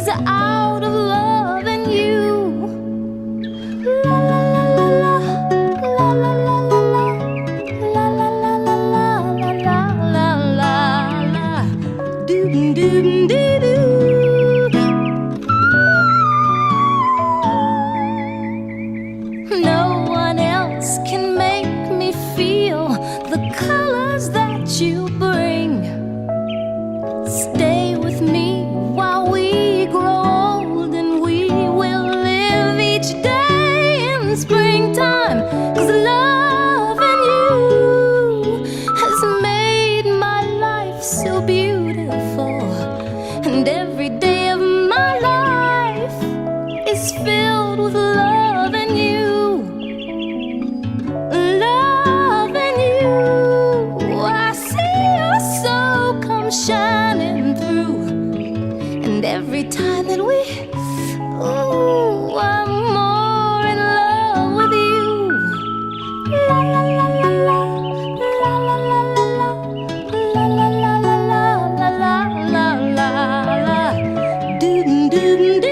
is out of loving you. La la la la la la la la la la la la la la la la doo doo doo doo. No one else can make me feel the colors that you bring. Stay with me while we grow old, and we will live each day in springtime. 'Cause loving you has made my life so beautiful, and every day of my life is filled with loving you. Loving you, I see your soul come shining through, and every time that we, ooh, I'm more in love with you. La la la la la, la la la la la, la la la la la la la la la, doo doo doo.